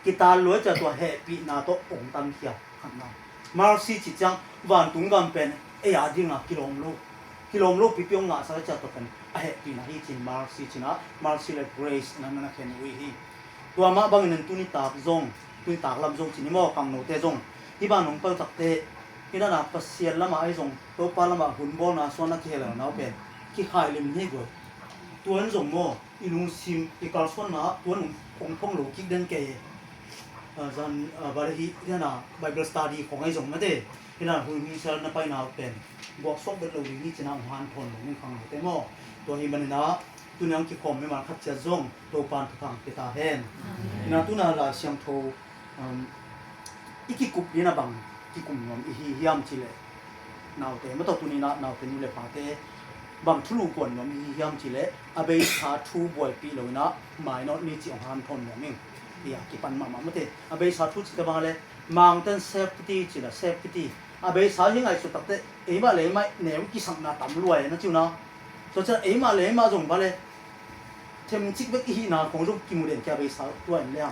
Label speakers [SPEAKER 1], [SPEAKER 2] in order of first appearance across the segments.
[SPEAKER 1] กีตาร์ล้วนจะตัวแฮปปี้นาโตองตันเขียขันนามาร์ซีจิจังวันตุงกันเป็นดิ้งกิโลมลูกพิพิองงาสักจะตัวเป็นแฮปปี้นาฮีจินมาร์ซีจินะมาร์ซีเลเกรสนั่นนั่นแค่นี้ฮีตัวมาบางนึงตุนิตากจงตุนิตากลำจงจินิมอกังโนเตจงที่บ้านน้องเปิลตักเตที่นั่นปัสเซียนละมาไอจงตัวปาละมาหุ่นบอลนะส่วนนักเทแล้วนะเป็นที่ขายลิมนี่กูตัวนั้นจงโมอีลุงซิมอีกาลส่วนนะตัวนึงคงท่องหลูกิกเดินเกยจันบาร์ฮีที่นั่นไบเบิลสตัดดี้ของไอจงนั่นเองที่นั่นหุ่นมีเซลนั่นไปน่าเป็นบอกส่งเป็นเราดีที่นั่นหันทนหลงขังแต่โมตัวนี้มันนะตัวนี้ที่ผมไม่มาคัดเจาจงตัวปานทุกครั้งเป็นตาเห็นนั่นตัวนั้นละเสียงโทอีกกุบนี่นะบังที่กุมยอมอีฮิยามชิเลนาวเตะไม่ต้องตัวนี้นะนาวเป็นนี่เลยพาเตะบางทุลุกวนยอมอีฮิยามชิเลอาเบย์ชาทูบอยปีเลยนะหมายนอตนี่จีของฮันทนเนี่ยมิ่งเดียกิปันมาไม่เตะอาเบย์ชาทูจิตบางเลยมังเต้นเซฟตี้จิละเซฟตี้อาเบย์ชายังไงสุดตัดเตะมาเลยไม่แนวกิสังนาตำรวยนะจิวนะส่วนจะมาเลยมาจงบาเลยเทมจิกเบกอีนาของรูปกิมูเดนแกอาเบย์ชาตัวนี้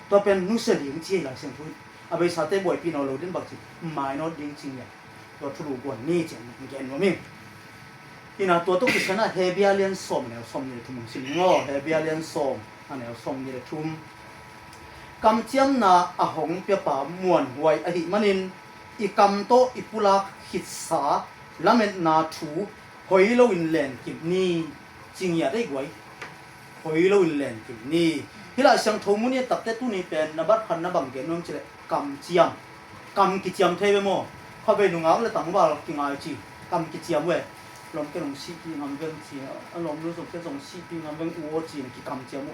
[SPEAKER 1] ตัวเป็นนุสลิงจีหลังเสียงพูดอาเบย์ชาเต้บอยปีนเอาโลดินบักจิหมายนอตดิ้งจริงเนี่ยตัวทุลุกวนนี่จริงแกนว่ามิ่งที่น่ะตัวตุกิชนะเฮเบียเลียนส้มเนี่ยส้มนี่ทุ่มสิงโง่เฮเบียเลียนส้มอันเนี่ยส้มนี่ทุ่มกำเจียมนาอาหงเปียป่ามวนหวยอหิมันินอีกำโตอีปุลักหิดสาละเม็ดนาถูหอยโลวินแลนกิบนี่จริงอย่าได้หวยหอยโลวินแลนกิบนี่ที่เราเสียงทุ่มนี่ตัดแต่ตัวนี้เป็นนบัดพันนบังเกนน้องเจริญกำเจียมกำกิเจียมเทไปมั้งเขาไปนุ่งเอาเลยตั้งว่ากินอะไรจีกำกิเจียมเว้ยลมแค่ลมซีปีงามเบิ้งจีลมรู้สึกแค่ลมซีปีงามเบิ้งอ้วจีนี่กิกำเจียม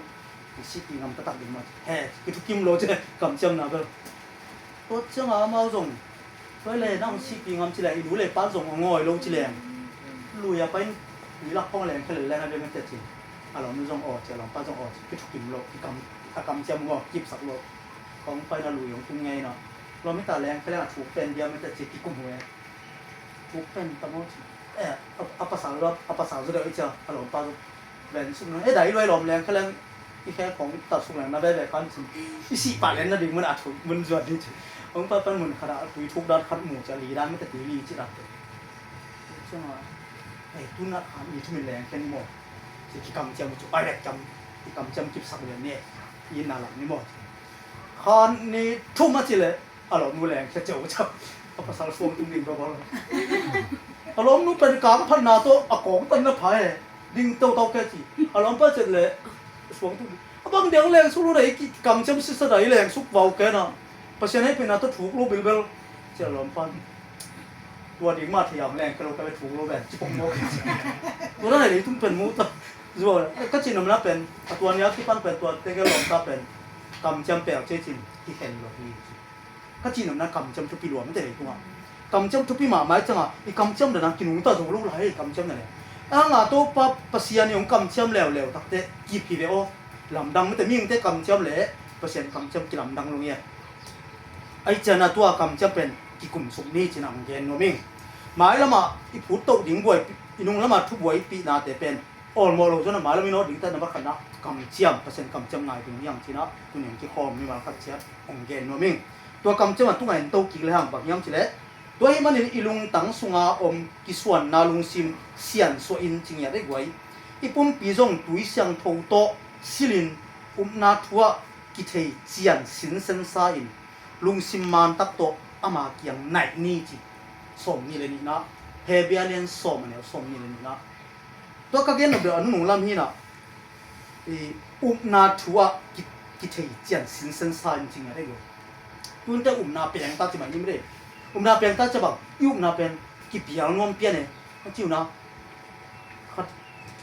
[SPEAKER 1] ซีปีงามตะตักดึงมาเฮ้กิทุกกิมโลเจกำเจียมนะเบิ้งตัวเจ้ามาเมาจงไปเลยนั่งซีปีงามจีเลยดูเลยป้าจงงอยลงจีเลยลุยไปลุยลักป้องแรงแค่เลยแล้วนะเบิ้งไม่เจ็บจีลมรู้จงออกเจ้าลมป้าจงออกกิทุกกิมโลกิกำเจียมงอกิบสักโลของไปน่ะลุยของคุณไงเนาะเราไม่ตาแรงแค่แล้วถูกเป็นเดียวไม่เจ็บจีกิกุ้งหัวถูกเป็นตะโมจีอัปสาวจะได้อีกจ้ะฮัลโหลป้าแหวนสุนัขได้ด้วยลมแรงแค่แรงที่แค่ของตัดสุนัขน่าได้แบบกันสิที่สี่ป่าแรงน่าดึงมันอาจถูกมันจวดดิจิผมป้าเป็นเหมือนขนาดคุยทุกด้านคัดหมู่จะลีด้านไม่แต่ตีลีจิรักเลยใช่ไหมตุนักหามีทุ่มแรงแค่นี้หมดสิกิกรรมจำจุดอะไรจำกิกรรมจำจิบสักเดือนเนี่ยยินน่าหลังนี่หมดคอนนี่ทุ่มมาจิเลยฮัลโหลมือแรงแค่เจ้าจับอัปสาวสวงตุ้งดิ่งก็พอแล้วอารมณ์นู้เป็นการพัฒนาตัวอากงตั้งนับไผ่ดิ่งโตแก่จีอารมณ์เป็นเจ็ดเลยสวงตุ้งบางเดียวแรงสุดเลยกิกำจำสิสดายแรงสุกเบาแก่น่ะเพราะฉะนั้นเป็นนาตัวถูกรูปเบลเจ้าอารมณ์พันตัวดิ่งมาเที่ยวแรงก็เราไปถูกรูปแบบจิบงโมกตัวนั้นเลยทุ่งเป็นมูตจวดก็จีนมันเป็นตัวนี้ที่ปั้นเป็นตัวเด็กอารมณ์ตาเป็นกำจำแปลกเช่นจีนที่เห็นแบบนี้ก็จีนมันกำจำทุกปีหลวงไม่ได้เลยตัวกำจำทุกปีมาไม่จังอ่ะอีกำจำเดี๋ยวนะกินหุ่นตาถูกลูกไหลกำจำเนี่ยตัวปัสยานิยมกำจำแล้วตักเตะกีพีเดโอลำดังไม่แต่มีแต่กำจำเลยเปอร์เซ็นต์กำจำกิลำดังลงเนี่ยไอ้เจ้าหน้าตัวกำจำเป็นกิกลุ่มสุนี้จีนังเย็นโนมิงหมายละมาอีผู้โตดิ่งบวยอีนุ่งละมาทุบวยปีนาแต่เป็นออลโมโลจนหมายละมีโนดิ่งแต่นับขันนะกำจำเปอร์เซ็นต์กำจำง่ายถึงยังจีนะตัวอย่างที่คอมีมาขัดเชียองเย็นโนมิงตัวกำจำมันตุ้งไงโตกี่เลยห่างแบบยังจีเลยตัวที่มันอีลุงตั้งสุงากิส่วนนาลุงซิมเสียนสวยจริงอย่างได้ไว้อีปุ่มปีจงตุยเสียงโตโตสิลินนาทัวกิเทเจียนสินเซนซาอินลุงซิมมันตักโตอามาเกียงไหนนี่จีสมนี่เลยนี่นะเฮเบียเลียนสมเนี่ยสมนี่เลยนี่นะตัวก็เกี่ยนกับเรื่องนุ่งลำฮีนะนาทัวกิเทเจียนสินเซนซาอินจริงอย่างได้ไว้ตุนแต่นาเปลี่ยนตาจิมันยิ่งไม่ได้นาเปลี่ยนตาจะบอกนาเปลี่ยนกี่ปีแล้วน้องเปลี่ยนเนี่ยจิ้วนะ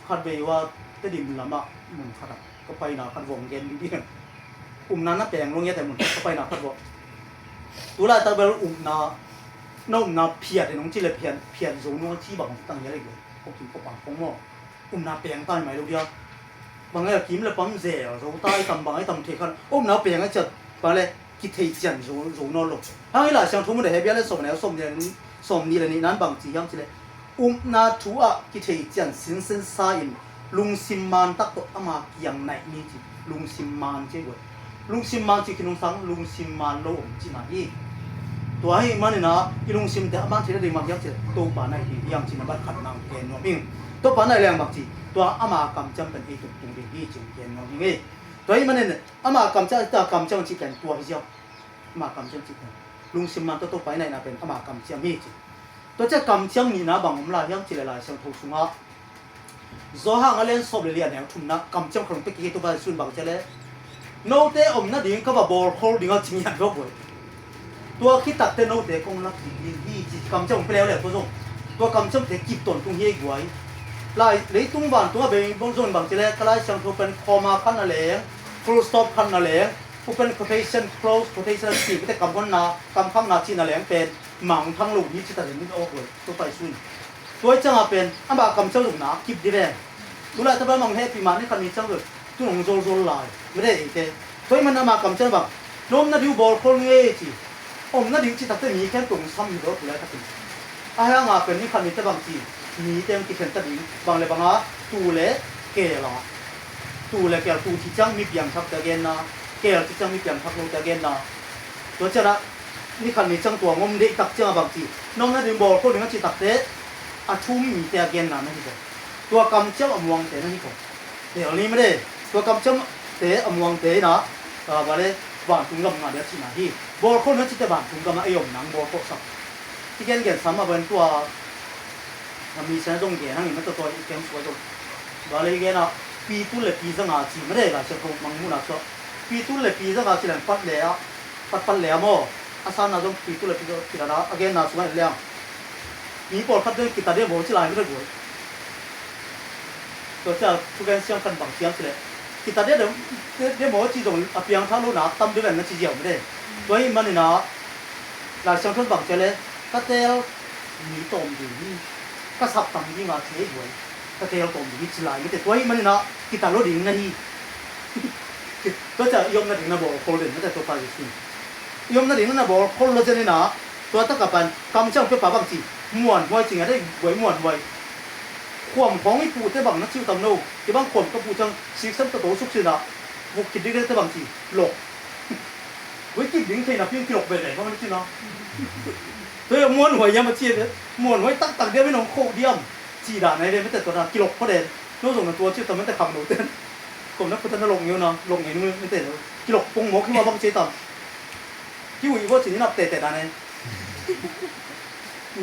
[SPEAKER 1] ขัดเบยว่าจะดิ่มละมะมึงขัดก็ไปนะขัดวงเย็นดีๆนั้นน่ะเปลี่ยนลงเงี้ยแต่มึงก็ไปนะขัดวงตัวละตาเบลนาเพียดน้องจีเลยเพียดสูงน้องที่บอกตั้งยังไงเลยพวกกินพวกปังพวกหม้อนาเปลี่ยนตายไหมลูกเดียวบางอย่างกินแล้วปั๊มเสียเราตายทำบางให้ทำเทคันนาเปลี่ยนก็จะไปเลยกิเทจันรู้นอลกถ้าให้หลายช่างทุ่มเลยให้เบี้ยเลยส่งแล้วส่งเนี่ยส่งนี่เลยนี่นั้นบางทียังสิเลยนาทัวกิเทจันสินเซนซาอินลุงซิมมันตักตัวอามาอย่างไหนนี่จีลุงซิมมันเจ้าเว้ย ลุงซิมมันจิกินุสังลุงซิมมันโลจินาฮีตัวให้มันนะกิลุงซิมแต่บ้านที่ได้มายังจะตัวป่าในที่ยังจินบัดขัดนางเกณฑ์น้องมิงตัวป่าในแรงบางทีตัวอามากำจำเป็นไอ้ตุ่มเด็กที่จิงเกณฑ์น้องมิงตัวให้มันเนี่ยอามากำจำแต่กำจำจิเป็นตัวเดียวอามากำจำจิเป็นลุงซิมมันตัวไปในน่ะเป็นอามากำจำมีจิตัวจะกำจำนี่นะบางผมลายังจิเลยลายเสียงทุกสุงะzohang alen sob le lian yang thumna kamcham khong pe ki to ba sun bang chale no te om na ding ka ba ball holding a ching yan ro boy tua khi tak te no te kong la ki hi chi kamcham pe le ko zong tua kamcham te kip ton tung he guai lai le tung ban tua be bong zon bang chale kalai sang tho pen comma khan na le full stop khan na le open quotation close quotation ki te kam kon na kam kham na chi na le pen mang thang lu ni chi ta ni o boy to pai sunตัวจังเป็นอันบากำเจ้าหลุมหนากิบดีแรงดูแลถ้าบ้านมองเฮปีมานี่คันนี้เจ้าเลยตุ่นงโจลลายไม่ได้เองตัวมันมากำเจ้าแบบน้มน่าดิวบอลคนเงี้ยจีอมน่าดิวจีตัดเต้นมีแค่ตุ่มซ้ำอยู่รถแล้วก็ถึงอาหารเป็นนี่คันนี้จะบางทีมีเต็มที่เป็นตัดดิบางเลยบางอ่ะตูเล่เกล่ะตูเล่เกล่ตูที่จังมีเปียงทักตะเกนนะเกล่ที่จังมีเปียงทักลงตะเกนนะตัวเจ้าละนี่คันนี้จังตัวงมเด็กตักเจ้าบางทีน้องน่าดิวบอลคนหนึ่งจีตัดเต้อาชุ่มมีแต่เกณฑ์นั่นนี่ก็ตัวกำเจ้าอมวงเตนั่นนี่ก็เดี๋ยวนี้ไม่ได้ตัวกำเจ้าเตอมวงเตนะว่าเลยบ้านตุงกำงานเดี๋ยวสินะที่บอลคนนั้นจิตบ้านตุงกำมาไอ้ยมนังบอลพวกสักที่เกณฑ์สามารถเป็นตัวมีเส้นตรงเกณฑ์นั่นนี่มันตัวเกณฑ์สวยตรงว่าเลยเกณฑ์นะปีตุเลยปีสังอาชีไม่ได้ละเจ้าของมังมุนักชอบปีตุเลยปีสังอาชีนั่นปัดแล้วมั้งอาสานะตรงปีตุเลยปีละเกณฑ์น่าสวยแล้วมีปอดขัดด้วยกิตาเดียบชิลายไม่ได้บวยตัวเจ้าทุกการเสียงกันบังเสียงเลยกิตาเดียเดี๋ยวจีตรงอภิยังท่าลูกหนาตั้มด้วยกันนั่นจีเดียวไม่ได้ตัวนี้มันนี่นะหลายเสียงคนบังเจเลยก็เตลมีตมอยู่นี่ก็สับตั้มยิ่งมาเสียบวยก็เตลตมอยู่นี่ชิลายไม่ได้ตัวนี้มันนี่นะกิตาลูกดิ่งนั่นนี่ตัวเจ้ายมนั่นดิ่งนะบอกโคลเดนไม่ได้ตัวไปสิยมนั่นดิ่งนั่นนะบอกโคลเดนนี่นะตัวตะกับเป็นกำจังเพื่อป่าบางจีม้วนไว้จริงได้ไว้ม้วนไว้ขวมของไอ้ปูแต่บางนักชิวตำโนที่บางขวมก็ปูจังซิกซัมตะโตสุกสินะบุกกินได้แต่บางทีหลกไว้กินดิ้งใครนะพี่กินหลกไปไหนเพราะมันชินะเฮ้ยม้วนไว้ยังมาเชียร์ม้วนไว้ตักเดียวไม่น้องโคเดียมจีด่าไหนเลยไม่แต่ตัวนั้นกินหลกเพราะเด่นรู้ส่งตัวชิวแต่ไม่แต่คำหนูเต้นกลมนักพุทธนลงเงี้ยนะลงเงี้ยนึงไม่เต้นเลยกินหลกปงหมกขึ้นมาบางเชียร์ต่ำที่หุ่ยว่าจีนี่นับเตะด่าไหน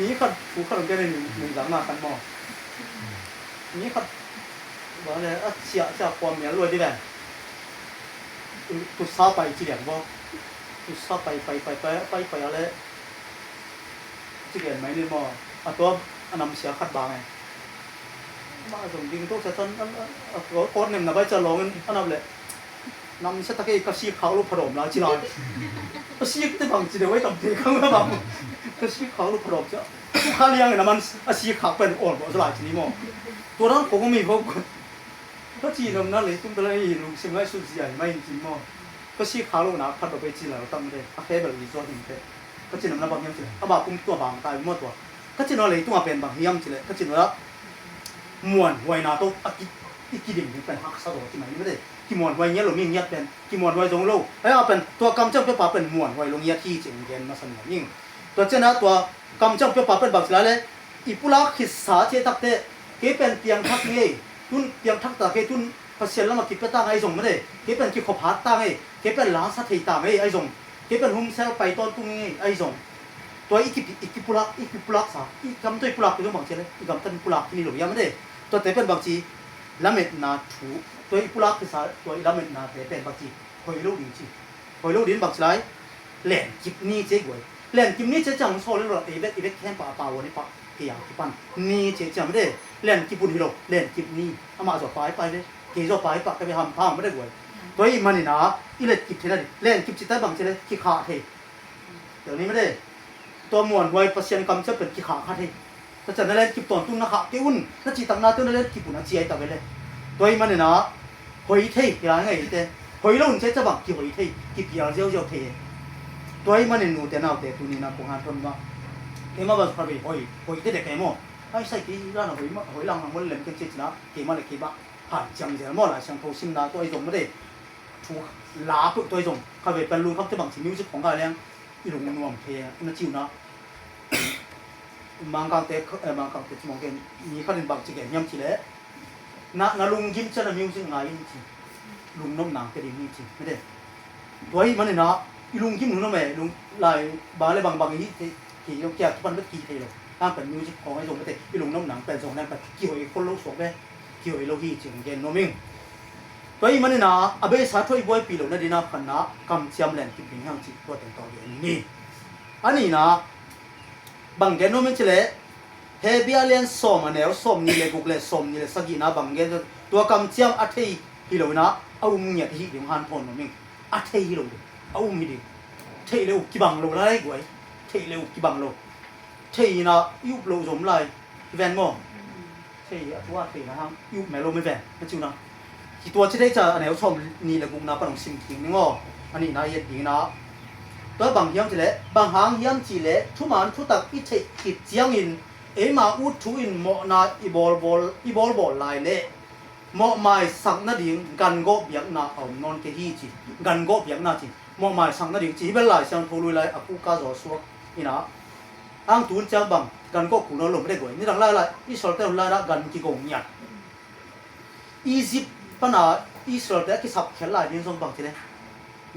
[SPEAKER 1] นี้ขัดผูกขัดลงไปในหนึ่งหลังมากันหม้อนี้ขัดบอกเลยเสียความเหนียวรวยดีแบบตุ่ซาไปจีเหลียงบ่ตุ่ซาไปอะไรจีเหลียงไหมนี่หม้อตัวอันนำเสียขัดบางไงมาส่งดิ้งทุกเซตต้นโคตรหนึ่งนะใบจะลงอันนั้นเลยนำเซตตะกี้กระชีเขาลูกผดมแล้วจีลอยกระชีที่บางจีเดียวไว้ตำเทข้างบางก็ชี้เขาลูกพรบจ้ะทุกข้าเลี้ยงเนี่ยมันชี้ขาเป็นอ่อนกว่าสลายชนิดมั้งตัวนั้นผมก็มีพวกก็จีนนั่นเลยตุ้มตะเลยลุงเสียงไอ้สุดใหญ่ไม่จริงมั้งก็ชี้ขาลูกนะพัดไปจีนแล้วตั้งเลยอาแค่แบบนี้ตัวถึงแค่ก็จีนนั่นบางอย่างสิถ้าบางกุ้งตัวบางตายหมดตัวก็จีนอะไรตัวเป็นบางอย่างสิเลยก็จีนแล้วม้วนไว้นาโต้อีกดิ่งเป็นหักสะดวกที่ไหนไม่ได้กี่ม้วนไว้เงี้ยหรือมีเงี้ยเป็นกี่ม้วนไว้ตรงโลกแล้วเอาเป็นตัวกำเจ้าเพื่อปาเป็นม้วนไว้ลงเงี้ยที่จริงเย็นมาสนุกยิ่งตัวเจ้านะตัวกำจังเพื่อปาเป็นบักสลายเลยอีปุระขิดสาเจตักเตะเก็บเป็นเตียงทักเงี้ยทุนเตียงทักตาเกทุนภาษาแล้วมาคิดไปตั้งไอ้ส่งไม่ได้เก็บเป็นคิดขบพัดตั้งเก็บเป็นล้างสัตย์ตั้งไอ้ส่งเก็บเป็นหุ่มเซลไปตอนตุ้งไอ้ส่งตัวอีกปุระสาอีกำตัวปุระเป็นตัวบางเจเลยอีกำตัวปุระที่นี่หลงยังไม่ได้ตัวแต่เป็นบางทีละเม็ดนาถูตัวอีปุระคือสาตัวละเม็ดนาแต่เป็นบางทีหอยลูกดินจีหอยลูกดินบักสลายแหลมจิบนี่เจ๊กวยแหลมจิบนี่เจ๊จังโซ่เลยหรออีเวทแค่ป่าวันนี้ป่าเกี่ยวที่ปันนี่เจ๊จังไม่ได้แหลมจิบุญฮิโร่แหลมจิบนี่เอามาจอดไปเลยเกี่ยวไปปะก็ไปทำผ้าไม่ได้กวยตัวอีมันนี่นะอีเล็ดจิบเท่านั้นแหลมจิบจิตใต้บังเจ๊เลยขี้ขาเทเดี๋ยวนี้ไม่ได้ตัวมวนไว้เปอร์เซ็นต์กำจะเป็นขี้ขาขาเทแต่จะนั่นแหละจิบตอนตุ้งนะคะเกี่ยวอุ่นนั่นจีตังนาตุ้งนั่นแหละจิบุญนั่นจีไอตะไปเลยตัวอีมันนี่นะหอยเทยังไงเต้หอยลุ่นเจ๊จะบังกี่หอยเทกี่ปีอะไรเจ้าเทตัวมันนี่หนูแต่น่าแต่ตัวนี้นะผมหาต้นว่าเอ็มมาบอกพอดีหอยเด็กแก่หม้อไอ้ใส่กี่ร้านหอยลังมันเล่นกันเจ๊นะเกี่ยมาเลยกี่บ้าผ่านจังเสียหม้อละช่างโทรซิมนะตัวไอ้ตรงไม่ได้ ถูลาปุตัวส่งเขาไปเป็นลุงครับจะบังสิมิวสิกของกันแล้วอีหลงนวมเพนะจิวนะมังกังเตมังกังเตมองกันมีเขาเล่นบังจิเกนยำจิเลยนะลุงยิ้มจะนะมิวสิกงายยิ้มจิลุงน้ำหนังก็ดีมิวจิไม่ได้ตัวนี้มันเนี่ยนะอีลุงยิ้มหนูน้ำแม่ลุงลายบางเลยบางอย่างนี้ที่ยกแก้วทุกวันไม่กี่ทีหรอกถ้าเป็นมิวสิกของไอ้ส่งไม่ได้อีลุงน้ำหนังเป็นส่งนั่นเป็นเกี่ยวกับคนโลกสองเลยเกี่ยวกับโลกที่จิงเกนโนมิงตัวนี้มันเนี่ยนะอาเบสาช่วยบ่อยปีหลงนั่นดีนะพันนะกำเชียมแหลนที่เป็นห้างจิตัวแต่งตัวอย่างนี้อันนี้นะบางแกโนมิงเฉลเฮเบียเลียนสมอันเนี้ยสมนี่เลยกุกเลยสมนี่เลยสักกี่นะบางแกตัวกำเชียมอัฐิฮิโลนะเอาเนี่ยที่เดี๋ยวหันพอนโนมิงอัฐิฮิโลเอามีดิเทเลวกี่บังโลไรกูไอ้เทเลวกี่บังโลเทนะยุบโลสมไรแวนมั้งเทตัวเทนะฮะยุบแม่โลไม่แวนนั่นจิวนะที่ตัวที่ได้จะอันไหนชมนี่แหละกูนะปนองซิมทิ้งนี่ง้ออันนี้นะเย็ดดีนะตัวบางเฮียมจีเล่บางหางเฮียมจีเล่ทุมันทุตักอิเทกิดเจียงอินมาอุดทุอินหมอนาอีบอลลายเล่หมอไม้สังนาดิ่งกันโกเบียกนาเอานอนเกฮีจีกันโกเบียกนาจีหมอไม้สังนาดิ่งจีเป็นลายเสียงโทลุยลายอากูกาจอสวกนี่นะอังตุนจังบังกันโกกูนอนลงไม่ได้กูนี่ดังไล่อีสอลเตอร์ไล่ละกันกี่กงยัดอียิปต์ปัญหาอิสราเอลที่สับเขลายนี่ส่งบางทีเลย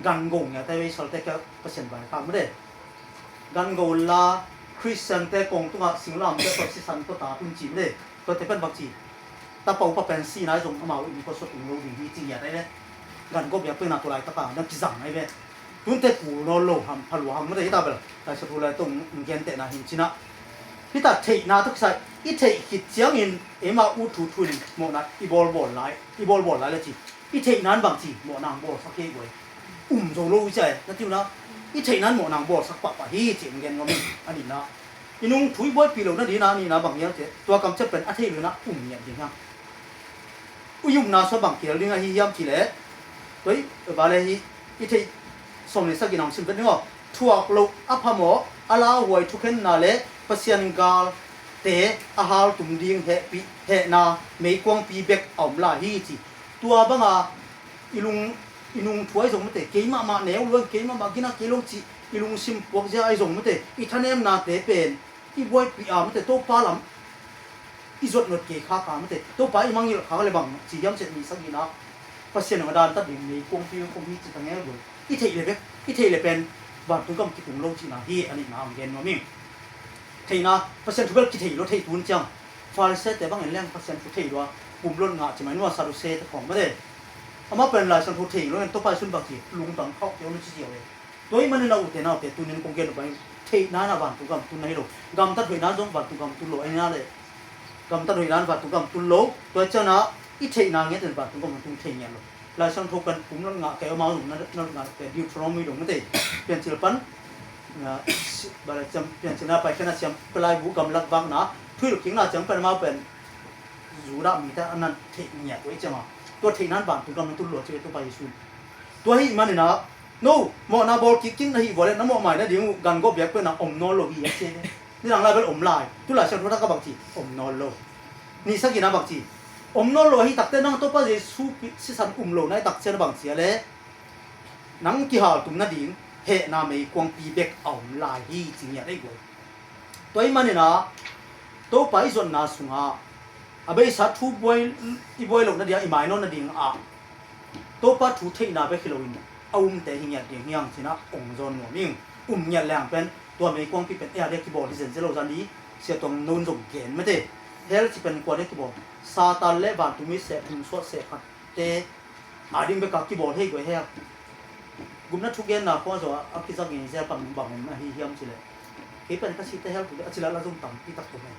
[SPEAKER 1] กันงงเนี่ยแต่อิสราเอลก็เปอร์เซ็นต์ไปครับไม่ได้กันงงละคริสเตียนแต่กงตัวสิงห์ลำแต่ตัวสิสันตัวตาปุ่นจีไม่ได้ตัวที่เป็นบางทีแต่พออุปเป็นสีนายส่งเข้ามาอีกคนสุดอุ้งโลดีจริงอย่างไรเนี่ยกันก็แบบเป็นหน้าตัวลายตาปานั่นกิจังไอ้เว้ยตุนแต่กูนอนโลหำพัลวหำไม่ได้ตาเปล่าแต่สุดท้ายตรงเงินแต่นาหินชินะพี่ตาเทนาทุกสายอีเทกิดเจียงอินมาอุดทุนโมนัดอีบอลบอลไลเลยจีอีเทนั้นบางจีโมนางบอลสักเกี่ยวโจโลวิจัยนั่นที่นะอีเทนั้นโมนางบอลสักปะฮีจีเงินก็มีอันนี้นะอีนุ่งถุยบอยปีเหล่านั้นดีนะนี่นะบางอย่างเจ้ตัวกำจัดเป็นอาเทหรือนะเนี่ยจริงฮะยุ่งนาสบางเกี่ยวเรื่องฮิยามจีเล่ตัวบาเลยอีเทสมนิสักกินองชิมเป็นเนาะทั่วโลกอัพมออาลาหวยทุกเห็นนาเล่ปัสยานิกาเตะอาหารตุ่มดิ่งเหนาไม่กวางปีเบกเอาลาฮีจีตัวบ้างอีลุงถวยส่งมาเตะเกี่ยมาแนวล้วนเกี่ยมากินเกี่ยลงจีอีลุงซิมพวกเจ้าไอส่งมาเตะอีท่านเอ็มนาเตะเป็นอีบวยปีมาเตะโต๊ะปลาลำอีจดหนวดเกี่ยข้าขามาเตะโต๊ะปลาอีมังยี่ข้าเลยบังจีย้ำเสร็จมีสักกี่นัดปัสยานิกาตัดดิ่งไม่กวางปีจีตั้งแง่เลยอีเทเลยเป็นบ้านตุ้งกำกิบุงลงจีนาฮีอันนี้น้ำเย็นมามิ่งเทน่ะเปอร์เซ็นต์ทุกอย่างกิเทโลเทตุนจังฟาริเซตแต่บางอย่างเรื่องเปอร์เซ็นต์ทุกเทว่าปุ่มล้นงาจะหมายว่าซาดุเซตของไม่ได้อามาเป็นลายสันทุกเทแล้วตัวไปสุนบักจีลุงตังเข้าเดี๋ยวนึกเสียวเลยตัวนี้มันเราอุตนาแต่ตุนนี่คงเกินไปเทน่าหน้าบ้านตุ้งกำตุนไหนโลกำตัดหวยน้าจงบ้านตุ้งกำตุนโลไอ้น่าเลยกำตัดหวยน้าบ้านตุ้งกำตุนโลตัวเจ้าน่ะอีเทน่าเงี้ยแต่บ้านตุ้งกำตุนเทเนี่ยโลลายสันทุกกันปุ่มล้นงาแกเอามาหนุนนั่นงาแต่ดิวทรอมไม่ลงไม่ได้เปลี่ยนศิลปันบาร์จำเปลี่ยนชนะไปแค่นั้นจำปลายบุกำลังบังนะทุยลูกขิงน่ะจำเป็นมาเป็นยูรามีแต่อันนั้นเทคนิคตัวจังอ่ะตัวเทคนั้นบางตัวกำลังตุลโหลดเจอตัวไปสูงตัวให้มันเนี่ยนะโน่หมอนาบอลกิ๊กกิ้งนะฮีบอลเลยน้ำหมอใหม่นะเดี๋ยวกันก็เบียกเป็นนะอมนอนโลอีเอเจนี่หลังไล่เป็นอมลายตุลาฉันรู้ทักกับบางทีอมนอนโลนี่สักกี่นะบางทีอมนอนโลให้ตักเต้นนั่งตัวไปจะสู้สิสันโลในตักเส้นบางเสียเลยนั่งกี่หาตุ่มนาดิ่งเหตุนาไม่กวางปีเบกเอาลายฮีจริงอย่างไรกูตัวมันเนี่ยนะตัวไปส่วนนาสุงาอาเบสัตทูบอยอีบอยลงนั่นเดียวอีไม้นนนั่นเดียวตัวปัดทูเทน่าไปคิโลอินเอาแต่หิ้งอย่างเดียวยังสินะองค์จนหัวมิ่งเนี่ยแรงเป็นตัวไม่กวางปีเป็นเด็กที่บอกที่เซนเซโลจันดีเสียตรงนู้นส่งเกณฑ์ไม่ได้เฮลที่เป็นกว่าเด็กที่บอกซาตานเล่บานตุมิเสพทุนสวดเสพขัดเตอาดิมไปกับที่บอกให้กูเฮลกุมนัดทุกเย็นนะเพราะว่าอัพพิซซ่ากินเสียปั๊มบังมันฮิมสิเลยเฮ้ยเป็นก็สิแต่เฮลคืออาชิลาลาจงตั้งที่ตักตัวมัน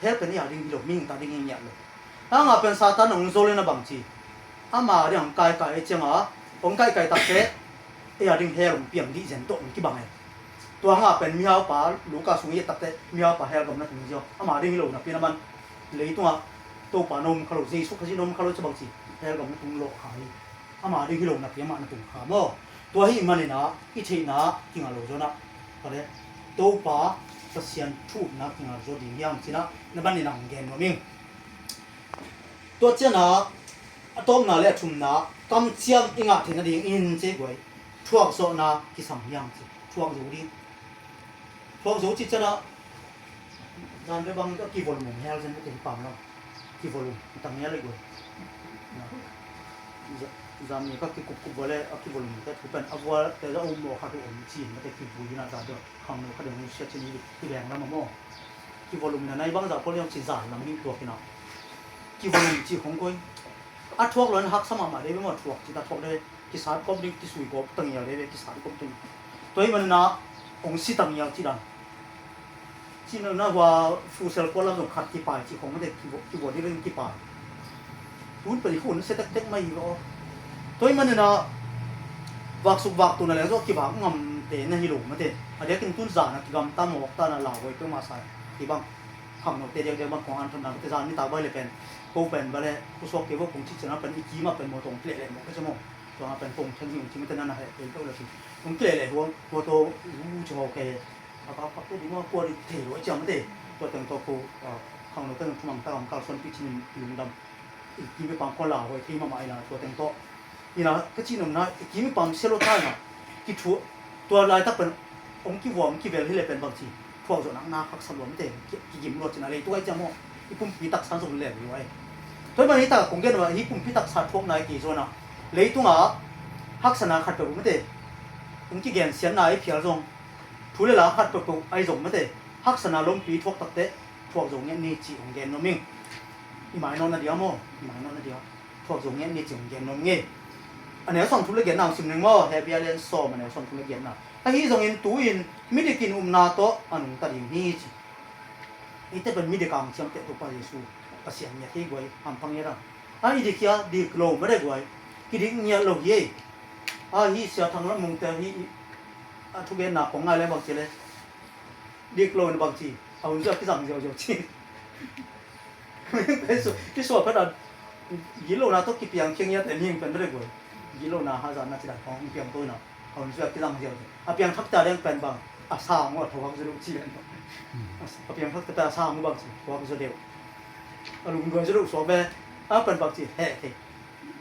[SPEAKER 1] เฮลเป็นอย่างดิ่งกิโลมิ่งตาดิ่งเงี้ยเลยถ้าเป็นซาตานองโซเลนะบางทีอามาเรื่องกายเจ้าองกายตักเตะอย่างดิ่งเฮลเปลี่ยนที่เส้นโตกี่บังตัวเป็นมีเอาป่าลูกาสุงเยตักเตะมีเอาป่าเฮลกับนัดถึงเจ้าอามาดิ่งกิโลนะเป็นมันเลยตัวป่านมคาร์โลซีสุขสินมคาร์โลจะบางทีเฮลกับนัดถึงโลหายอามาดิ่งกิโลนะเป็นมันนัดถึงขาโม่ตัวให้มันเนี่ยนะอีเทน่ะกินอะไรจนะก็เลยตัวป้าจะเสียนทูบนะกินอะไรจดีอย่างสินะนั่นมันเนี่ยนังเกนว่ามิ่งตัวเจ้านะต้มน่ะเละทุ่มนะ กำเชียมอิงะถึงดีอินเจ๊กวยทวกโซนากิสังยังเจ๊ทวกรูดิทวกรูจิตนะจานไปบางก็กี่วอลุ่มเฮลเซนก็ถึงปังแล้วกี่วอลุ่มตั้งเนี้ยเลยกวยจานนี้ก็กี่กุบๆเลยกี่วอลุ่มแต่ทุกเป็นอัวแต่ละองค์บอกเขาตัวองค์จีนมันแต่กี่บุยนะจานเดียวข้างนู้นเขาเดี๋ยวมันเชื่อชนิดที่แรงแล้วมั้งกี่วอลุ่มเนี่ยในบางจากพวกเรื่องจีนสารหลังนี้ตัวกี่น่ะกี่วอลุ่มจีของกวยอัดทวกล้วนหักสมมาได้ไม่หมดทวกจีตาทวกได้กิสารก็ดิ้งกิสุยก็ตั้งยาวได้กิสารก็ตั้งตัวมันน่ะองค์สิตั้งยาวจีดันจีนน่ะว่าฟูเซลก็แล้วก็ขัดกี่ปลายจีของมันได้กี่วอที่เรื่องกี่ปลายรุ่นไปหุ่นเสร็จเต็มไม่ก็ตัวมันน่ะวักสุกวักตัวนั่นแหละก็กี่บางงำเตะนั่นฮิโร่มันเตะอันเดียวกันตุ้นจานนะกี่กำตามหมอกตาน่ะลาวไว้ตัวมาใส่กี่บางข้างนอกเตะเดียวบางของอันทำนั้นแต่จานนี่ตาใบเลยเป็นกูเป็นไปเลยกูสอบเกี่ยวกับผมที่จะนับเป็นอีกีมาเป็นโมตงเกลี่ยเลยก็จะมองตัวเป็นผมทั้งที่ที่มันนั่นนะเห็นก็เลยสิผมเกลี่ยเลยหัวโตรู้จะโอเคเอาปั๊บตัวนี้ว่ากลัวเถี่ยวจังไม่ได้ตัวแต่งตัวกูข้างนอกตั้งทุ่มตามการส่วนพิจิตรลุงดำอีกีไม่ปังคนลาวไว้ที่มาใหม่นะตัวแต่งตัวนี่นะก็จีนนะอีกีไม่ปังเซลล์ท่านะกี่ชัวตัวลายถ้าเป็นองค์กี่วอมกี่เวลที่เลยเป็นบางทีพวกส่วนนักนาคักสลวนไม่ได้กี่ยิ้มรถจะอะไรตัวไอ้จังมั่งอีปุ่มปีตักสันสุดเลยอยู่ไอ้ตัวมันนี่ตาคงเกินว่าอีปุ่มปีตักสัตว์พวกนายกี่ส่วนน่ะเลยตัวน่ะฮักษณะขัดไปไม่ได้องค์กี่เกณฑ์เสียนนายเพียรจงทุเรศขัดไปไอ้จงไม่ได้ฮักษณะล้มปีทวกตักเตะทวกจงเงี้ยนี่จีองเกณฑ์น้องมิ่งอีหมายนอนนั่นเดียวมั่งอีหมายนอนนั่นเดียวทวกจงเงี้ยนี่จีองเกณฑ์น้องเงี้ยอันนี้ส่งทุเรศเกณฑ์นำสิ่งหนึ่งมั่งแฮปปี้เรียนสอบมันเนี่ยส่งทุเรศเกณฑ์น่ะไอ้ที่จงอินตัวอินไม่ได้กินนาโตอันตัดอย่างนี้จีนี่แต่เป็นมิเดกามเชื่อมเตะตัวไปเยซูภาษาเนี่ยที่กวยทำพังเนี่ยนะอีดิkia di glow ไม่ได้กวยกิดิเนี่ยโลกเย่ฮีเสียทางละมุงแต่ฮีทุกเย็นหนักของไงเลยบางทีเลยdi glow ในบางทีเอาเรื่องที่สั่งเดียวจริงที่สวดพระดันยิโลนาต้องกิเปียงเคียงเนี่ยแต่นี่เป็นไม่ได้กวยยิโลนาหาจานน่าจะได้ของเปียงตัวน่ะเอาเรื่องที่สั่งเดียวเปียงทักแต่เรื่องเป็นบางสร้างว่าทว่าจะรู้ที่เป็นเปียงทักแต่สร้างบางสิทว่าจะเดียวลุงก็จะรู้สอบแบบเป็นบางทีเฮ้ย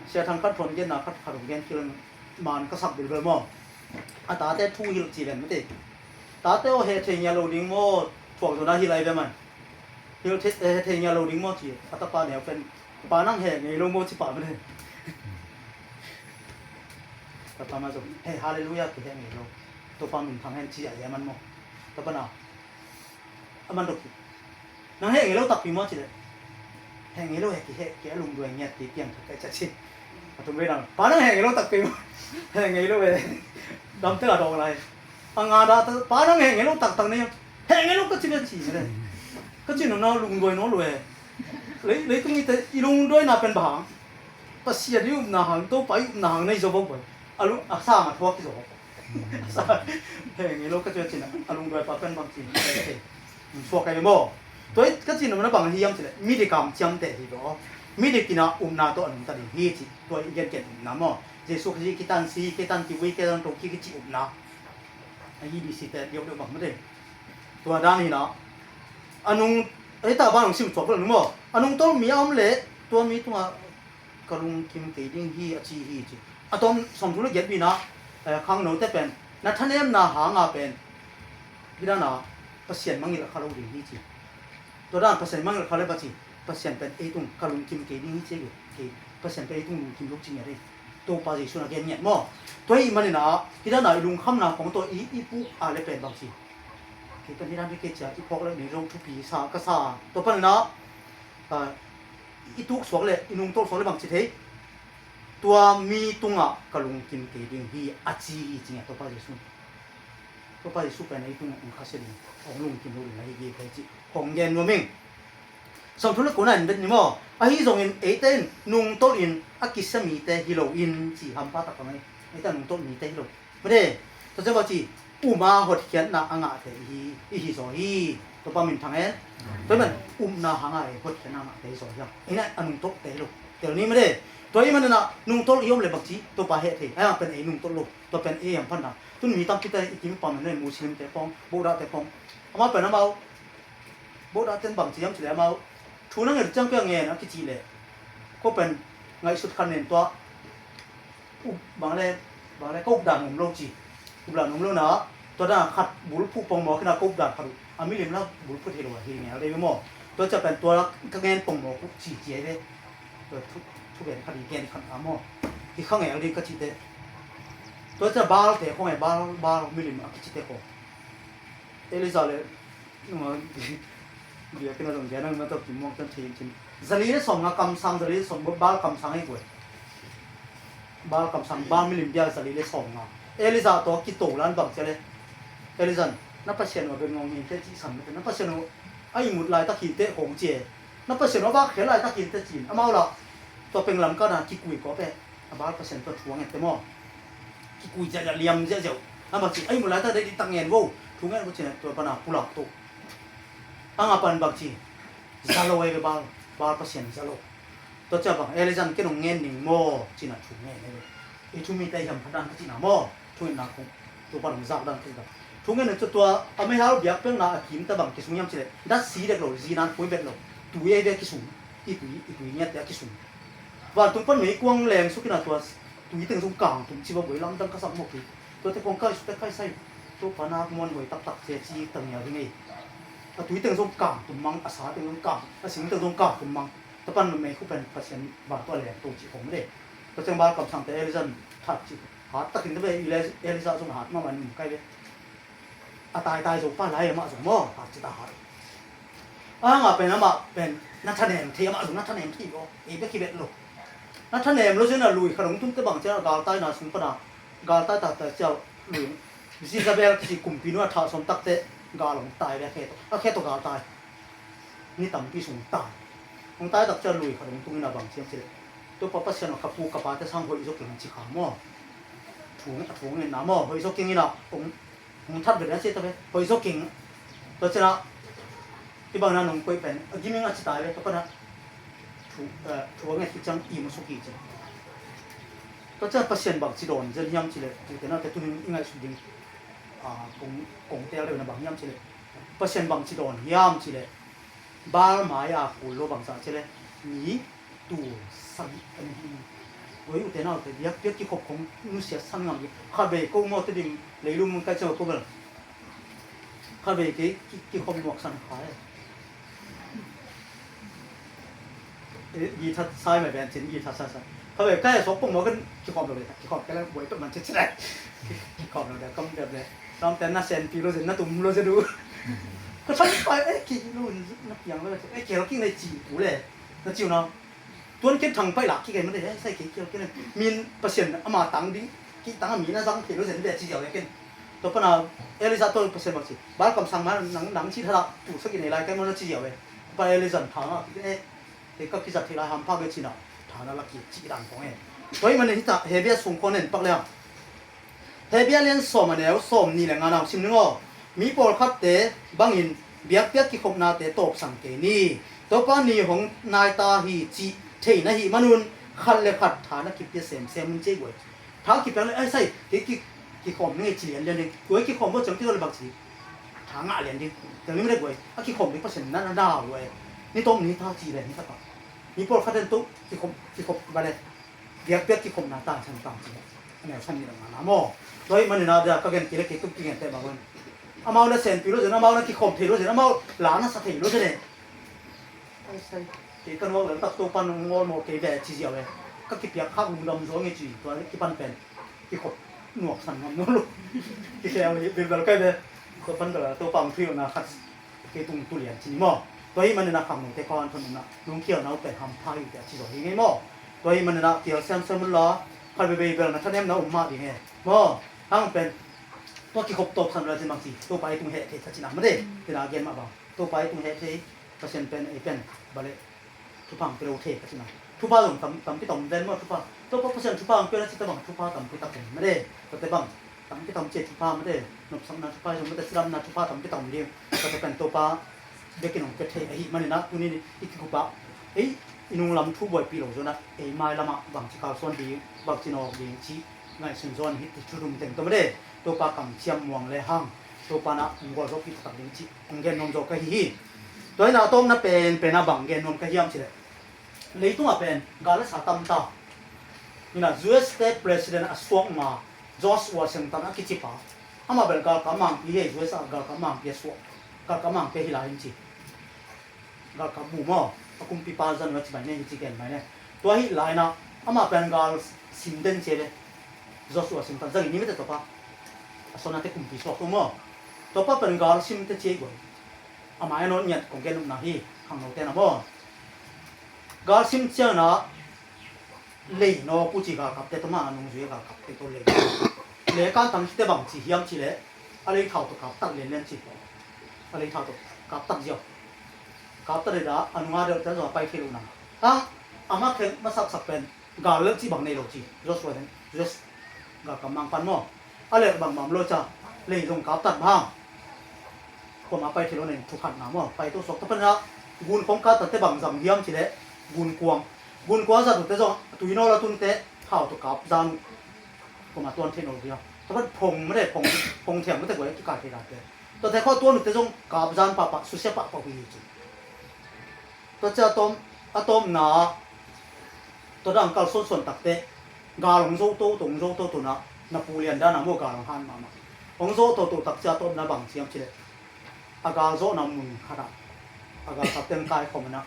[SPEAKER 1] เสียทางคัดผลเย็นนะคัดผลเย็นที่เรามันก็สับเดือดมั้งตาเต้ทูฮิลจีเป็นไม่ได้ตาเต้โอเฮเทียโลดิ้งโม่พวกตัวนั้นฮิไลเป็นมันฮิลเทียโลดิ้งโม่จีตาปาเนี่ยเป็นปานั่งแห่ไงโลโม่จีปาไม่ได้แต่ปามาจบเฮ้ยฮาเลลูยาที่แห่ไงโลตัวปาหนุ่มทางแห่จีอะไรมันมั้งแต่ปาน่ะมันตกนั่งแห่ไงโลตักปีมั่งจีเลยแห่งนี้เราแห่กี่แก่ลุงด้วยเงี้ยตีเตียงแต่จะชิดตุ้มไปดังป้านั่งแห่งนี้เราตักปีแห่งนี้เราไปดำเตอร์ดองอะไรงานดาป้านั่งแห่งนี้เราตักตังเนี่ยแห่งนี้เราก็ชิดชิดเลยก็ชิดน้องลุงด้วยน้องรวยเลยตรงนี้แต่ลุงด้วยน่าเป็นบางภาษาที่อุ้มนาหางตัวไปอุ้มนาหางในจอบไปลุงสร้างมาทั่วที่จอบแห่งนี้เราก็จะชิดนะลุงด้วยป้าเป็นบางสิ่งพวกใครมั่งตัวก็จีนมันบางทียามสิเลยมีเด็กกำจำแต่ที่ก็มีเด็กกินน่าตัวอันนั้นตัดเหี้ยจีตัวอีกอย่างเกิดน้ำมั่งเจสุขจีกิตันซีกิตันที่วิกิตันตัวกิจิน่าไอ้ยี่ดีสิแต่เดี๋ยวบางไม่ได้ตัวด้านนี้นะอันนู้นไอ้ตาบ้านของชิมจบแล้วนึกมั้งอันนู้นตัวมีอ้อมเละตัวมีตัวกระลุงกิมเกดิ้งเหี้ยจีเหี้ยจีตัวสมทุนเก็บบีนะข้างโน้นแต่เป็นนัทธันเอ็มน่าหางเป็นพี่ด้านน่ะเปอร์เซ็นต์มั่งอีกแล้วเขาเราดีที่จีตัวด้านเปอร์เซ็นต์มั่งเขาเลยป่ะจีเปอร์เซ็นต์เป็นไอ้ตุ้งกระลุงกิมเกดิ้งเจ๊กูเปอร์เซ็นต์เป็นไอ้ตุ้งกิมลูกจริงอะไรตัวป่ะจีส่วนเกี่ยเนี่ยมั้งตัวอีมันน่ะที่ด้านไหนลุงคำน่ะของตัวอีปุ๊อะไรเป็นบางทีที่ตอนนี้ด้านที่เกิดจากที่พกแล้วในโรงทุบปีสากระซ่าตัวเป็นน่ะอีตุกสวกเลยอีนุ่งตัวสวกเลยบางทีเฮ้ตัวมีตุ้งอ่ะกระลุงกิมเกดิ้งที่อาจีจริงอ่ะตัวป่ะจีส่วนตัวป่ะจีส่วนเป็นไอ้ตุ้งองค์ข้าศึกของลุงกิมลูกอะไรยี่ห้อจีของเงินว่ามิ่งสมทุนกูนั่นเป็นนี่มั้งไอ้ที่ส่งอินเต้นนุ่งโต๊ะอินอากิสมีเตฮิโลอินจีฮัมป้าตะกันไหมไอ้แต่นุ่งโต๊ะมีเตฮิโลไม่ได้ตัวเจ้าว่าจีอุมาหดเขียนนาอ่างเตฮีโซฮีตัวป้ามินทางเอ็นตัวมันนาหางหดเขียนอ่างเตฮีโซฮีไอ้นั่นนุ่งโต๊ะเตฮิโลเดี๋ยวนี้ไม่ได้ตัวนี้มันน่ะนุ่งโต๊ะยอมเลยบางทีตัวป้าเฮ็ดไอ้เป็นไอ้นุ่งโต๊ะโลตัวเป็นไอ้ยังพันน่ะตัวมีตั้งคิดแต่อีกทีมันปั๊มมันเลยมุสลิมแต่ฟองโบราณแต่ฟองเอามาเป็นน้ำเบาโบราณเต้นบางทีย้ำเฉลี่ยมาทุนนั่งจังเปียงเงี้ยนะคิดจีเลยก็เป็นไงสุดคันเน้นตัว บางเลยก็ดังผมโลจีกุบลาผมโลนะตัวนั้นขัดบุรุษผู้ปองหมอขึ้นมาก็ดังครับอามิลิมแล้วบุรุษผู้เทโลเฮียเนี่ยอะไรไม่หมอตัวจะเป็นตัวกระเงนปองหมอกุจีเจเลยตัวทุกอย่างคดีเกณฑ์ขันอาหมอที่ข้างไงอะไรก็จีเตตัวจะบ้าเตะข้างไงบ้ามิลิมอ่ะจีเตก็เอลิซาเลยเดี๋ยวขึ้นมาตรงนี้นั่งมาตัวกินมองจนทีจริงจะลีได้ส่งมากำสังจะลีส่งบ้ากำสังให้กูบ้ากำสังบ้ามิลิมเดียวจะลีได้ส่งมาเอลิซาตัวกิโตล้านบังเจเลยเอลิซันนับเปอร์เซ็นต์ว่าเป็นงงเงินเตจิสันเป็นนับเปอร์เซ็นต์ว่าไอ้หมุดลายตะกินเตะหงเจนับเปอร์เซ็นต์ว่าบ้าเขียนลายตะกินเตะจีนเอามาละตัวเป็นลำก็น่ะกิกุยก็เป็นบ้าเปอร์เซ็นต์ตัวถ่วงเงินเต็มหม้อกิกุยจะเลี่ยมเจ้าแล้วบางทีไอ้หมุดลายตะได้ตั้งเงินวูถ่วงเงินก็เจนตัวปนาปุระตัวตั้งapaบางทีซาโลเอเบบ้าเปอร์เซ็นต์ซาโลตัวจะบอกเอลิซันแค่ลงเงินหนึ่งโม่จีน่ะถ่วงเงินเลยไอ้ทุ่มมีแต่ยำพัดดันจีน่ะโม่ถ่วงนักคงตัวปนจับดันคือแบบทุ่งเงินตัวอเมริกาเบียกเป็นนาคิมตะบังกิสุยามเฉลยดัชสีเด็กเราจีนันคุยเบ็ดเราตัวเอเดียกิสุอีกุยเนี่ยแต่กิสุวันตุ้งปั้นไม่กวางแรงสุกินาตัวตุ้ยตึงสงกลางตุ้งชีวบุยลำดังกษัตริย์หมกทีตัวที่กวางใกล้สุดใกล้ใส่ตัวพนักมวลบุยตักเสียจีตั้งอย่างนี้ตุ้ยตึงสงกลางตุ้มมังอาสาตึงสงกลางอาสิงตึงสงกลางตุ้มมังตะปั้นไม่คู่เป็นเปอร์เซ็นต์บาทตัวแรงตุ้งจีผมไม่ได้ตัวจังบาลกับสังแต่เอลิซันถัดจีหาตักถึงได้เอลิซันสงหาดมามันใกล้เลยตายสุป้าไหลมาสมมติอาจจะตายเป็นอะไรเป็นนัทเนมเทียมาสมนัทเนมที่ก็เอเบคิเบตโลนัทเนมรู้ใช่ไหมลุยขนมทุ่งตะบังเจ้ากาลใต้นาสุนปนากาลใต้ตัดเจ้าลุยวิสิตาเบลที่กุมพินัวท่าสมตักเตกาลงตายแบบแค่ตัวกาลตายนี่ต่ำปีสูงตายลงตายตักเจ้าลุยขนมทุ่งนาบังเชียงเฉลยตัวป้าเสียนขับปูกับป้าจะสร้างหอยสุกินจิขาหม้อถุงเงินน้ำหม้อหอยสุกินนี่นะผมทัดแบบนั้นเสียตัวไปหอยสุกินตัวเจ้าที่บางนั้นหนุ่มคุยเป็นกินไม่งั้นจะตายเลยตัวก็นะถุงเงินที่จังอิ่มสุกิจตัวเจ้าป้าเสียนบังจีโดนจะย้ำเฉลยแต่นั่นแต่ตัวนี้ยังไงสุดยิ่งกงเตลเลยนะบังย้ำเฉลยป้าเสียนบังจีโดนย้ำเฉลยบ้าหมายกูโลบังซาเฉลยนี่ตัวสังอันนี้เฮ้ยอุตส่าห์แต่เบียกที่ขบของนุ่งเสียสังงามข้าเบย์ก็มอตัวดิ่งเลยรู้มึงใครจะมาพูดกันข้าเบย์ที่ขบหมวกสังขายยีทัดซ้ายไม่เป็นสินยีทัดซ้ายข้าเบย์ใกล้สองปุ่มหมวกกันที่ขบเลยที่ขบกันแล้วบวยตัวมันจะได้ที่ขบเลยก็แบบเลยตอนแต่น่าเซนปีรู้สึกน่าตุ่มรู้สึกดูก็ฉันไปกี่รู้นักอย่างเลยเกี่ยวกับกิ้งในจีบเลยน่าจิ๋วเนาะตัวนี้ทางไปหลักกี่กันไม่ได้ใส่เกี่ยวกันมีเปอร์เซ็นต์อามาตังดิ้งกี่ตังมีน่าสังเกตรู้สึกแบบจีเดียวกันตัวปนาเอลิซาตัวเปอร์เซ็นต์บางทีบ้านกำสังมาหนังที่ทะเลถูกสกินในรายการมันจีเดียวเลยไปเอลิซันทางอ่ะเด็กก็คิดจะที่รายทำภาพเวทีน่ะทางนั้นละกี่จีดังของเองตัวนี้มันที่จะเฮเบียส่งคนเห็นปักแล้วเฮเบียเลี้ยงส้มมาแล้วส้มนี่แหละงานเอาชิมนึงอ๋อมีโปรคัดเตะบางอินเบียกกี่ขบนาเตะตบสังเกนี่ตัวป้านี่ของนายตาฮีจีเทนะฮีมนุนขัดเลยขัดฐานกิบเสียมมันเจ๊กวยท้ากิบไปเลยไอ้ใส่กี่ขมนี่จีเลียนเลยกวยกี่ขมก็จังที่เราเลยบางทีทางอะไรนี่แต่นี่ไม่ได้กวยกี่ขมนี่ก็เส้นนั่นน่าเว้ยนี่ตรงนี้ท่าจีเลยนี่สักปะนี่พวกขัดเดินตุ๊กี่ขมมาเลยเบียกกี่ขมหน้าตาฉันต่างจีอันนี้ฉันนี่แหละนะโม่โดยมันนี่นะเดี๋ยวก็เกินกี่เล็กกี่ตุ๊กกี่เงินแต่บางคนอามาเนี่ยเซนปีรู้สึกอามาเนี่ยกี่ขมทีรู้สึกอามาหลานน่ะสักทีรู้สึกเนี่ยไอ้ใส่ที่กันว่าเราตัดตัวปันงอหมดกี่แบบจีเดียวเลยก็กี่เปียกข้าวมุมดำสองเงี้ยจีตัวกี่ปันเป็นกี่ขมหนวกสั่นงอนู่นลูกกี่แค่เลยเป็นแบบก็เลยตัวปันก็ตัวปังฟิวนะคัดกี่ตุ้งเหรียญจีหม้อตัวนี้มันเนี่ยนะคำหนึ่งแต่ก่อนคนนึงนะลุงเขียวนะเป็นทำพายแต่จีโร่ยังไงหม้อตัวนี้มันเนี่ยนะเกี่ยวแซมมันล้อใครไปเบลนะท่านเอ็มนะมาอย่างเงี้ยหม้อทั้งเป็นตัวกี่ขบตบสันเลยจริงบางทีตัวไปตรงเหตุที่จีน่ะไม่ได้เป็นอาเกนมาบ้างตัวไปตรงเหตุที่เปอร์เซ็นต์เป็นเป็นบาเลทุกพังเป็นโอเคก็จีน่ะทุกพังต่ำที่ต่ำเด่นมากทุกพังตัวเปอร์เซ็นต์ทุกพังเป็นอะไรที่ต่ำทุกพังต่ำที่ต่ำไม่ได้แต่บางต่ำที่ต่ำเจ็ดทุกพังไม่ได้หนุบสังนัดทุกพังไม่ได้สลับนัดทุกพังต่ำที่ต่ำเดียวก็จะเป็นตัวปลาเด็กกินของเทไอ้มันนี่นะตัวนี้อีกกุบะไอ้อินุงลำทุบบ่อยปีหลงจนนะไอ้ไม้ละมาบางที่เขาส่วนดีบางที่นอกดีชี้ไงส่วนส่วนฮิตชุดรุ่มเต็มตัวไม่ได้ตัวปลากำเชียมมวงเลยห้างตัวปลาหน้าหัวรบพิษตัดดิ้งชี้องเกนนมโจกะฮีตัวนี้นะต้มนะเป็นอาบังเกนนมกะฮีมสิเลยเลยตัวเป็นกาลสาตัมตา นี่นะ US State President อสวกมาจอร์จวอชิงตันอคิจิปาอามาเบลกาลกามังอีเฮ US กาลกามังเยสวกาลกามังเปฮิลาอินจิกาลกาบูมออากุมปิปาซันวัชบันเนี่ยจิเกนไหมเนี่ยตัวฮิลายนะอามาเป็นกาลซิมเดนเชเดจอร์จวอชิงตันจะนี่ไม่ได้ตัวปะสนาเตคุมปิสวกตัวมอตัวปะเป็นกาลซิมเดนเชกวยอามาเอนอนเนี่ยคงแกนุนาฮีข้างนอกเตนะมอกาลซิมเชนะเลยโนปุจิกากับเตตมานุงจุยกากับเตตัวเลยเลยการตั้งที่เตบังจีฮิมจีเลยอะไรเท่าตัวกับตักเล่นจีอะไรเท่าตัวกับตักเจียวกับตักเลยด่าอนุมาเดียวจะจะไปเที่ยวนั่งอามาเข่งมาสักเป็นกาเลิกจีบังในโลจีรถสวยเนี่ยรถกากำมังปันมออะไรบังมัมโลจ้าเลยตรงกับตักบ้างผมมาไปเที่ยวเนี่ยทุกขันน้ำมอไปตัวสกตะเป็นละบุญของการตัดเตบังจำฮิมจีเลยบุญกวงบุญกว่าจะถูกแต่จงตุยโนเราตุนเตะข่าวตัวกับจังผมมาตัวเทคโนโลยีแต่ว่าพงไม่ได้พงเทียมไม่ได้กว่าที่การเทราเตะตัวแต่ข้อตัวหนึ่งแต่จงกับจังปะสุเสียปะปะวิจิตัวจะอะตอมหนาตัวดังการส่วนตักเตะกาลงโซโตตรงโซโตตัวน่ะนับปูเรียนด้านน้ำโมกาลงหันมาของโซโตตักจะตอมน้ำบังเสียมเฉลอากาโซน้ำมุนขนาดอากาสับเต็มกายของมันนะ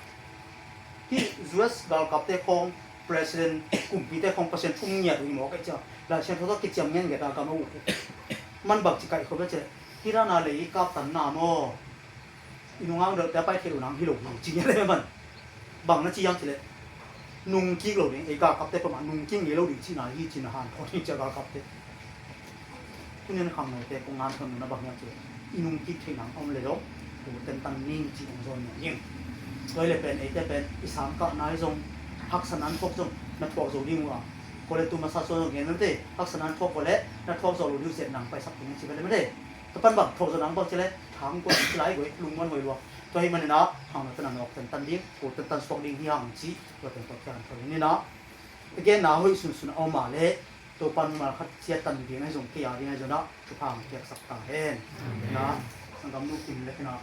[SPEAKER 1] ที่ US กาลกับเตะของ President กลุ่มพิเตะของ President ทุ่งเงียบอยู่หมอก็จะแล้วเช่นเขาต้องกิจกรรมเงี้ยกันกันมาอุมันบักจิกไก่เขาก็จะที่ร้านอะไรกับตันน้ำอ๋ออินุงเอาเดี๋ยวจะไปเที่ยวน้ำที่หลงจริงอะไรมันบางนาทียังเฉลยนุ่งกิ้งเราเนี่ยเอกากับเตะประมาณนุ่งกิ้งเยเราดีที่ไหนที่จีนอาหารพอที่จะกากับเตะที่นี่คำไหนเตะของงานคนนั้นบางอย่างเฉลยอินุงกิ้งที่หนังเอาเลยหรอโอ้เต็มตันนิ่งจีนของโซนเนี่ยยิ่งโดยเลยเป็นไอ้แต่เป็นอีสานก็นายทรงฮักษนันทบทรงนักทอกโซดิ้งว่าคนเลยตัวมาซาโซนเงี้ยนั่นเองฮักษนันทบคนเลยนักทอกโซดิ้งเสร็จหนังไปสักถึงสิบเลยไม่ได้แต่ปันบักทอกโซนังบอกเฉลยทางคนที่ไล่ไว้ลุงมันไว้รัวตัวให้มันนะทางนั้นเป็นออกเป็นตันดิ้งโอ้เป็นตันสปอร์ดิ้งที่ห่างจีตัวเป็นตัวการตัวนี้นะเกี่ยนาหุยสุนเอามาเลยตัวปันมาคัดเสียตันดิ้งให้ส่งเกียร์ดิ้งให้ส่งนะทุกทางเกียร์สักตาเห็นนะสังกัดลูกทีมเล็กนะ